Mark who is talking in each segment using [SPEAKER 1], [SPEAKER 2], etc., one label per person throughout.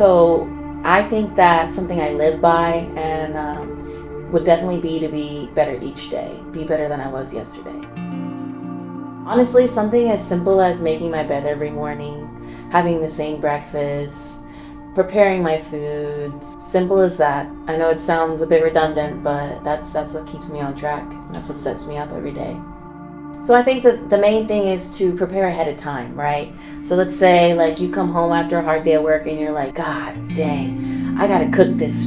[SPEAKER 1] So I think that something I live by and would definitely be to be better each day, be better than I was yesterday. Honestly, something as simple as making my bed every morning, having the same breakfast, preparing my foods, simple as that. I know it sounds a bit redundant, but that's what keeps me on track. That's what sets me up every day. So I think that the main thing is to prepare ahead of time, right? So let's say like you come home after a hard day of work and you're like, God dang, I gotta cook this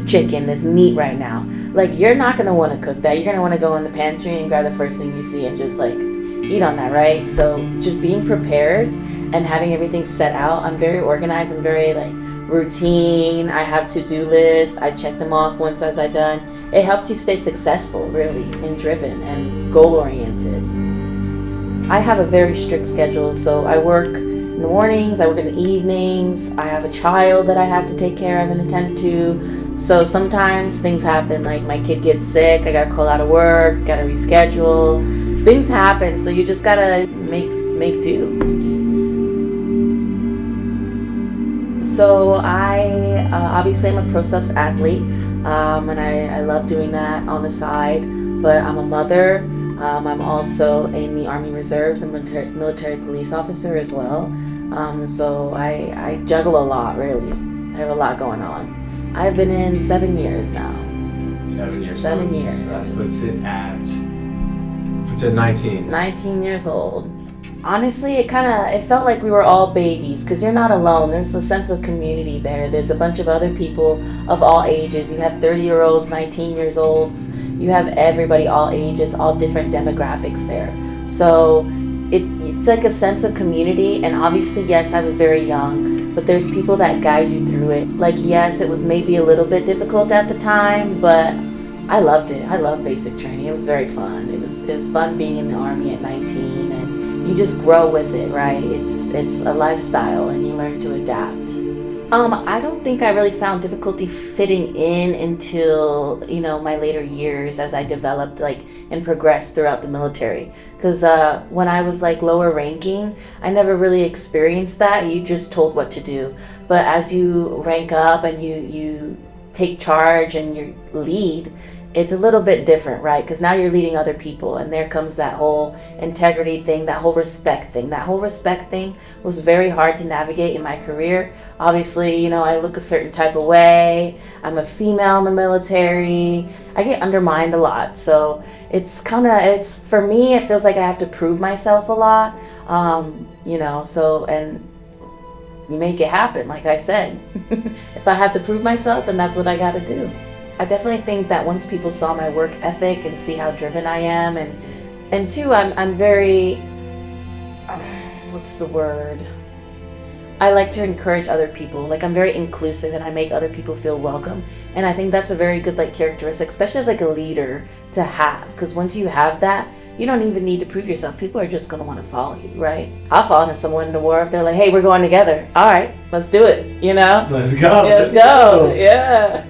[SPEAKER 1] chicken, this meat right now. Like you're not gonna want to cook that. You're gonna want to go in the pantry and grab the first thing you see and just like eat on that, right? So just being prepared and having everything set out. I'm very organized. I'm very like routine. I have to-do lists. I check them off once as I'm done. It helps you stay successful, really, and driven and goal-oriented. I have a very strict schedule, so I work in the mornings, I work in the evenings, I have a child that I have to take care of and attend to, so sometimes things happen, like my kid gets sick, I gotta call out of work, gotta reschedule, things happen, so you just gotta make do. So I obviously I'm a ProSupps athlete, and I love doing that on the side, but I'm a mother. I'm also in the Army Reserves and military police officer as well. So I juggle a lot, really. I have a lot going on. I've been in 7 years now.
[SPEAKER 2] 7 years.
[SPEAKER 1] 7 years.
[SPEAKER 2] So that puts it at 19.
[SPEAKER 1] 19 years old. Honestly, it felt like we were all babies because you're not alone. There's a sense of community there. There's a bunch of other people of all ages. You have 30-year-olds, 19 years olds. You have everybody, all ages, all different demographics there. So it's like a sense of community. And obviously, yes, I was very young, but there's people that guide you through it. Like, yes, it was maybe a little bit difficult at the time, but I loved it. I loved basic training. It was very fun. It was fun being in the Army at 19, and you just grow with it, right? It's a lifestyle and you learn to adapt. I don't think I really found difficulty fitting in until, my later years as I developed and progressed throughout the military. Because when I was lower ranking, I never really experienced that. You just told what to do. But as you rank up and you take charge and you lead, it's a little bit different, right? Because now you're leading other people, and there comes that whole integrity thing, that whole respect thing. That whole respect thing was very hard to navigate in my career. Obviously, I look a certain type of way. I'm a female in the military. I get undermined a lot. So it's for me, it feels like I have to prove myself a lot, and you make it happen, like I said. If I have to prove myself, then that's what I got to do. I definitely think that once people saw my work ethic and see how driven I am, and two, I'm very, what's the word? I like to encourage other people. I'm very inclusive and I make other people feel welcome. And I think that's a very good characteristic, especially as a leader to have. Because once you have that, you don't even need to prove yourself. People are just going to want to follow you, right? I'll follow into someone in the war if they're like, hey, we're going together. All right, let's do it,
[SPEAKER 2] Let's go.
[SPEAKER 1] Let's go. Yeah.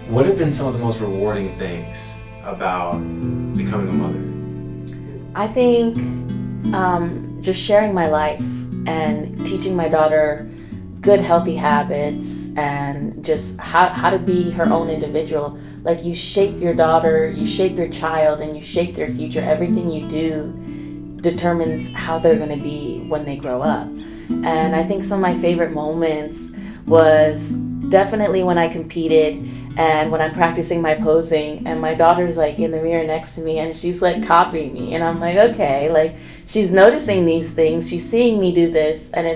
[SPEAKER 2] What have been some of the most rewarding things about becoming a mother?
[SPEAKER 1] I think just sharing my life and teaching my daughter good, healthy habits and just how to be her own individual. You shape your daughter, you shape your child, and you shape their future. Everything you do determines how they're going to be when they grow up. And I think some of my favorite moments was definitely when I competed and when I'm practicing my posing and my daughter's in the mirror next to me and she's copying me, and I'm okay, she's noticing these things, she's seeing me do this, and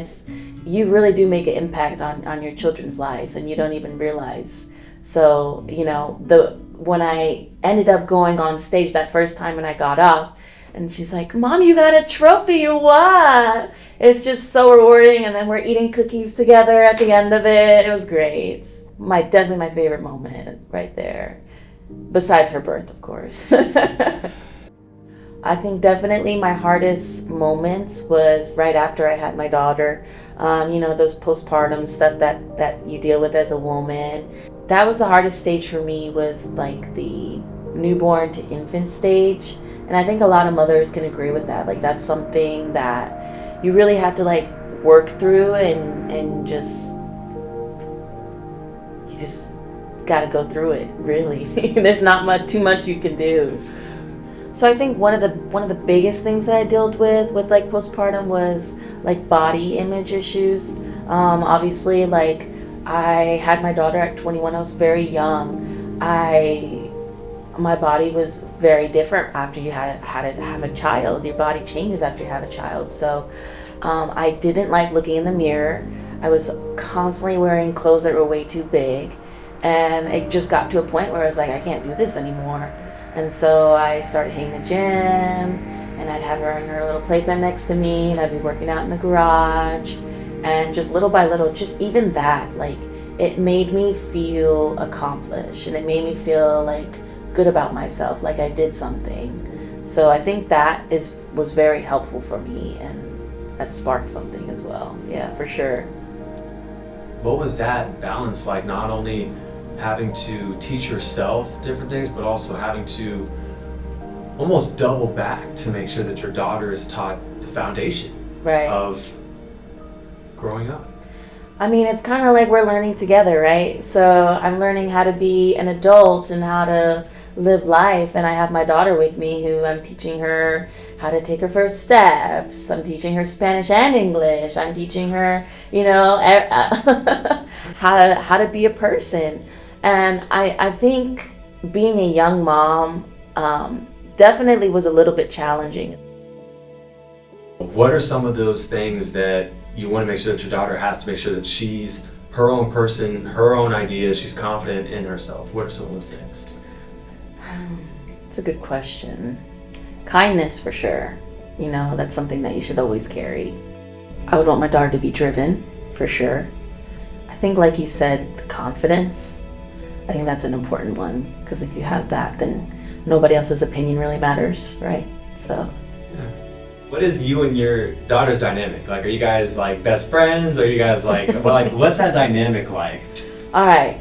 [SPEAKER 1] you really do make an impact on your children's lives and you don't even realize. So when I ended up going on stage that first time and I got up and she's like, Mom, you got a trophy, you won. It's just so rewarding. And then we're eating cookies together at the end of it. It was great. Definitely my favorite moment right there. Besides her birth, of course. I think definitely my hardest moments was right after I had my daughter. Those postpartum stuff that you deal with as a woman. That was the hardest stage for me, was the newborn to infant stage. And I think a lot of mothers can agree with that. That's something that you really have to like work through and you just got to go through it, really. There's not too much you can do. So I think one of the biggest things that I dealt with like postpartum was like body image issues. Obviously, like I had my daughter at 21. I was very young. My body was very different after you had to have a child. Your body changes after you have a child. So I didn't like looking in the mirror. I was constantly wearing clothes that were way too big, and it just got to a point where I was like, I can't do this anymore. And so I started hitting the gym, and I'd have her in her little playpen next to me, and I'd be working out in the garage. And just little by little, just even that, like, it made me feel accomplished, and it made me feel like good about myself, like I did something. So I think that was very helpful for me, and that sparked something as well. Yeah, for sure.
[SPEAKER 2] What was that balance like, not only having to teach yourself different things, but also having to almost double back to make sure that your daughter is taught the foundation of growing up?
[SPEAKER 1] I mean, it's kind of like we're learning together, right? So I'm learning how to be an adult and how to live life, and I have my daughter with me who I'm teaching her how to take her first steps. I'm teaching her Spanish and English. I'm teaching her, how to be a person. And I think being a young mom definitely was a little bit challenging.
[SPEAKER 2] What are some of those things that you want to make sure that your daughter has to make sure that she's her own person, her own ideas, she's confident in herself? What are some of those things?
[SPEAKER 1] It's a good question. Kindness, for sure. That's something that you should always carry. I would want my daughter to be driven, for sure. I think, like you said, the confidence. I think that's an important one, because if you have that, then nobody else's opinion really matters, right? So.
[SPEAKER 2] Yeah. What is you and your daughter's dynamic? Like, are you guys like best friends? Or are you guys like, what's that dynamic like?
[SPEAKER 1] All right.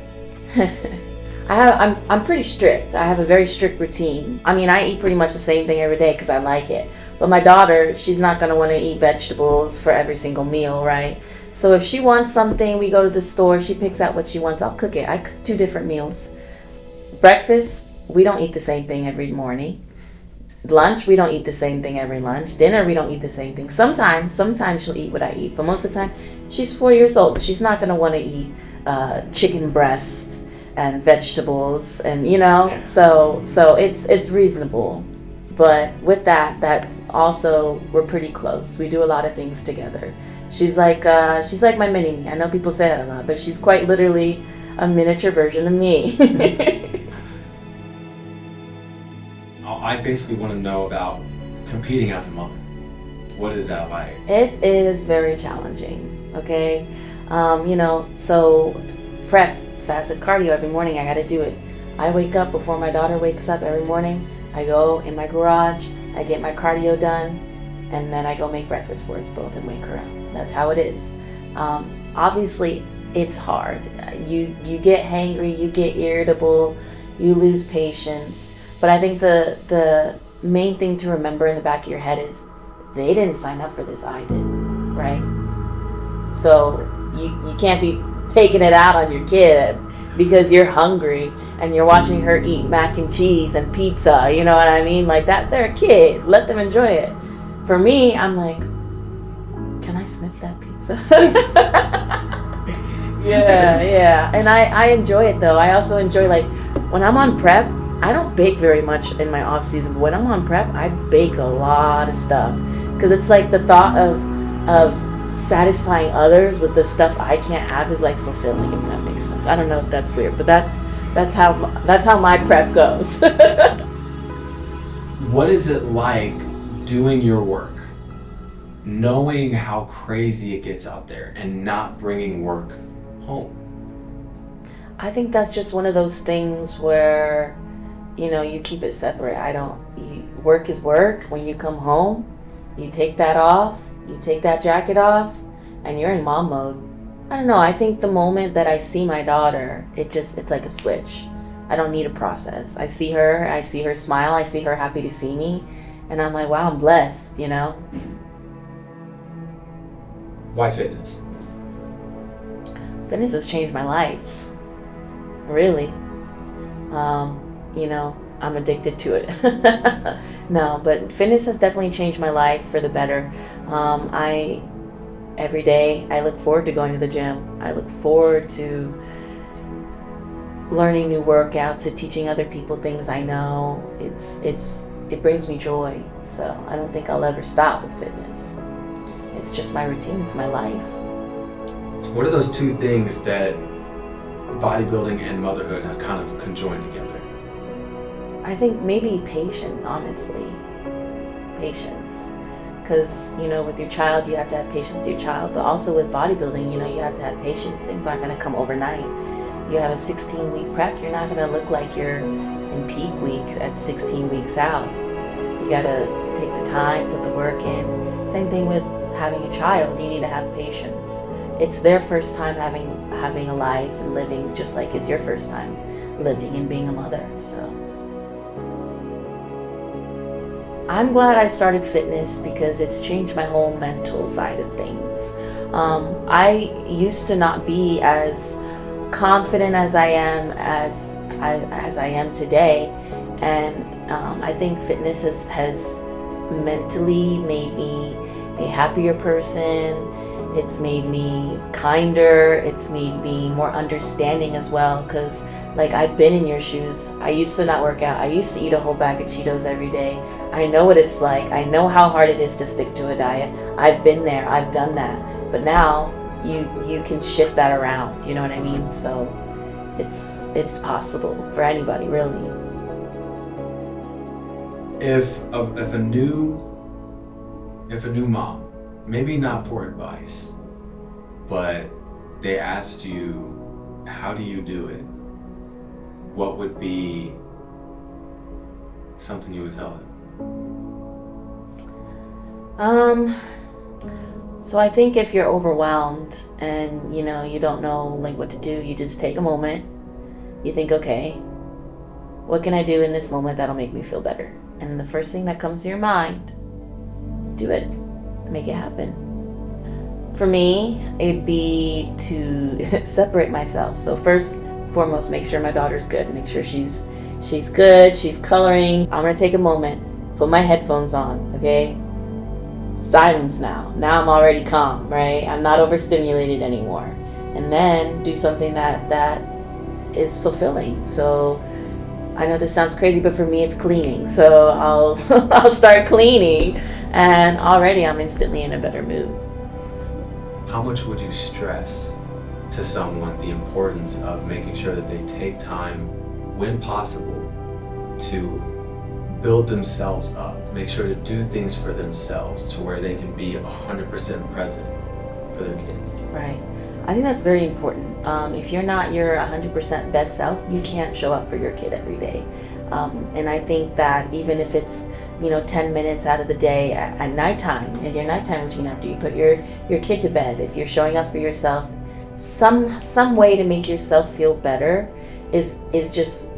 [SPEAKER 1] I'm pretty strict. I have a very strict routine. I mean, I eat pretty much the same thing every day because I like it. But my daughter, she's not going to want to eat vegetables for every single meal, right? So if she wants something, we go to the store, she picks out what she wants, I'll cook it. I cook 2 different meals. Breakfast, we don't eat the same thing every morning. Lunch, we don't eat the same thing every lunch. Dinner, we don't eat the same thing. Sometimes she'll eat what I eat, but most of the time, she's 4 years old. She's not going to want to eat chicken breast and vegetables, and so it's reasonable. But with that also, we're pretty close. We do a lot of things together. She's like my mini me. I know people say that a lot, but she's quite literally a miniature version of me.
[SPEAKER 2] I basically want to know about competing as a mother. What is that like?
[SPEAKER 1] It is very challenging, okay? So prep, fasted cardio every morning, I gotta do it. I wake up before my daughter wakes up every morning. I go in my garage, I get my cardio done, and then I go make breakfast for us both and wake her up. That's how it is. Obviously, it's hard. You get hangry, you get irritable, you lose patience. But I think the main thing to remember in the back of your head is they didn't sign up for this, I did, right? So you can't be taking it out on your kid because you're hungry and you're watching her eat mac and cheese and pizza, you know what I mean? Like that, they're a kid, let them enjoy it. For me, I'm like, can I sniff that pizza? Yeah. And I enjoy it though. I also enjoy, like, when I'm on prep, I don't bake very much in my off season, but when I'm on prep, I bake a lot of stuff. Because it's like the thought of satisfying others with the stuff I can't have is like fulfilling, if that makes sense. I don't know if that's weird, but that's how my prep goes.
[SPEAKER 2] What is it like doing your work, knowing how crazy it gets out there and not bringing work home?
[SPEAKER 1] I think that's just one of those things where, you keep it separate. Work is work. When you come home, you take that off, you take that jacket off, and you're in mom mode. I don't know, I think the moment that I see my daughter, it's like a switch. I don't need a process. I see her smile, I see her happy to see me, and I'm like, wow, I'm blessed,
[SPEAKER 2] Why fitness?
[SPEAKER 1] Fitness has changed my life, really. I'm addicted to it. No, but fitness has definitely changed my life for the better. Every day I look forward to going to the gym. I look forward to learning new workouts, to teaching other people things I know. It brings me joy. So I don't think I'll ever stop with fitness. It's just my routine. It's my life.
[SPEAKER 2] What are those two things that bodybuilding and motherhood have kind of conjoined together?
[SPEAKER 1] I think maybe patience, honestly. Patience. Because, with your child, you have to have patience with your child. But also with bodybuilding, you have to have patience. Things aren't going to come overnight. You have a 16-week prep. You're not going to look like you're in peak week at 16 weeks out. You got to take the time, put the work in. Same thing with having a child. You need to have patience. It's their first time having a life and living, just like it's your first time living and being a mother. So I'm glad I started fitness because it's changed my whole mental side of things. I used to not be as confident as I am as I am today, and I think fitness has mentally made me a happier person. It's made me kinder. It's made me more understanding as well, because I've been in your shoes. I used to not work out. I used to eat a whole bag of Cheetos every day. I know what it's like. I know how hard it is to stick to a diet. I've been there. I've done that. But now you can shift that around. You know what I mean? So it's possible for anybody, really.
[SPEAKER 2] If a new mom, maybe not for advice, but they asked you, how do you do it? What would be something you would tell them?
[SPEAKER 1] So I think if you're overwhelmed and you don't know what to do, you just take a moment. You think, okay, what can I do in this moment that'll make me feel better? And the first thing that comes to your mind, do it. Make it happen. For me, it'd be to separate myself. So first and foremost, make sure my daughter's good. Make sure she's good, she's coloring. I'm gonna take a moment, put my headphones on, okay? Silence now. Now I'm already calm, right? I'm not overstimulated anymore. And then do something that is fulfilling. So I know this sounds crazy, but for me it's cleaning. So I'll start cleaning, and already I'm instantly in a better mood.
[SPEAKER 2] How much would you stress to someone the importance of making sure that they take time, when possible, to build themselves up, make sure to do things for themselves to where they can be 100% present for their kids?
[SPEAKER 1] Right. I think that's very important. If you're not your 100% best self, you can't show up for your kid every day. And I think that even if it's 10 minutes out of the day at nighttime, in your nighttime routine after you put your kid to bed, if you're showing up for yourself, some way to make yourself feel better is just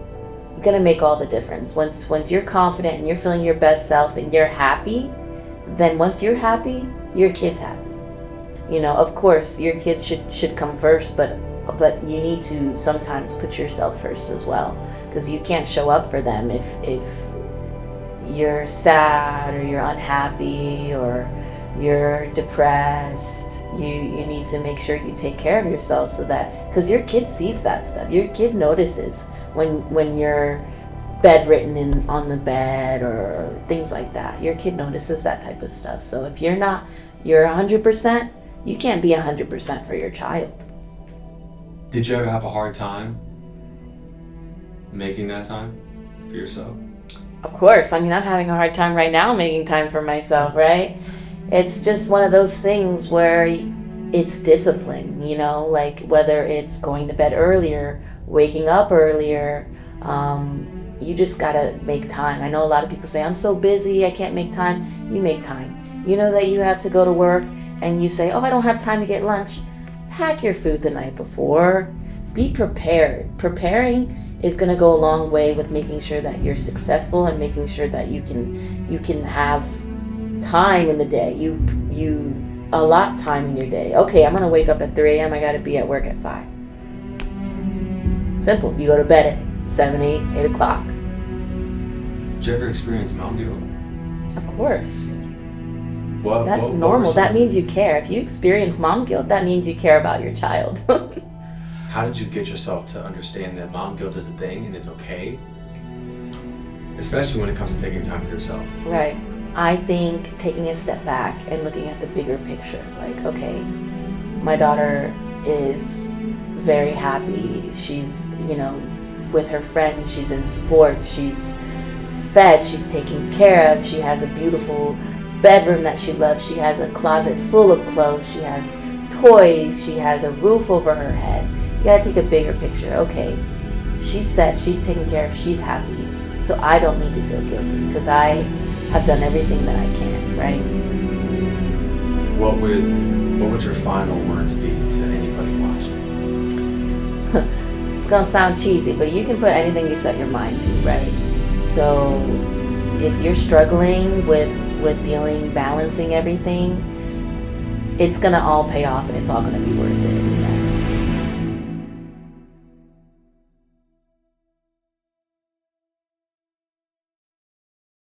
[SPEAKER 1] gonna make all the difference. Once you're confident and you're feeling your best self and you're happy, then once you're happy, your kid's happy. Of course your kids should come first, but you need to sometimes put yourself first as well, because you can't show up for them if you're sad or you're unhappy or you're depressed. You need to make sure you take care of yourself, so that, because your kid sees that stuff. Your kid notices when you're bedridden on the bed or things like that. Your kid notices that type of stuff. So if you're 100%, you can't be 100% for your child.
[SPEAKER 2] Did you ever have a hard time making that time for yourself?
[SPEAKER 1] Of course. I'm having a hard time right now making time for myself, right? It's just one of those things where it's discipline, whether it's going to bed earlier, waking up earlier, you just gotta make time. I know a lot of people say, I'm so busy, I can't make time. You make time. You know that you have to go to work and you say, oh, I don't have time to get lunch. Pack your food the night before. Be prepared. Preparing is going to go a long way with making sure that you're successful and making sure that you can have time in the day. You allot time in your day. Okay, I'm going to wake up at 3 a.m. I got to be at work at 5. Simple. You go to bed at 7, 8 o'clock.
[SPEAKER 2] Did you ever experience mom guilt?
[SPEAKER 1] Of course.
[SPEAKER 2] That's
[SPEAKER 1] That's normal. That means you care. If you experience mom guilt, that means you care about your child.
[SPEAKER 2] How did you get yourself to understand that mom guilt is a thing and it's okay? Especially when it comes to taking time for yourself.
[SPEAKER 1] Right. I think taking a step back and looking at the bigger picture. Like, okay, my daughter is very happy. She's, with her friends. She's in sports. She's fed. She's taken care of. She has a beautiful bedroom that she loves. She has a closet full of clothes. She has toys. She has a roof over her head. You gotta take a bigger picture. Okay, she's set. She's taken care of. She's happy. So I don't need to feel guilty because I have done everything that I can, right?
[SPEAKER 2] What would your final words be to anybody watching?
[SPEAKER 1] It's gonna sound cheesy, but you can put anything you set your mind to, right? So if you're struggling with balancing everything, it's gonna all pay off and it's all gonna be worth it.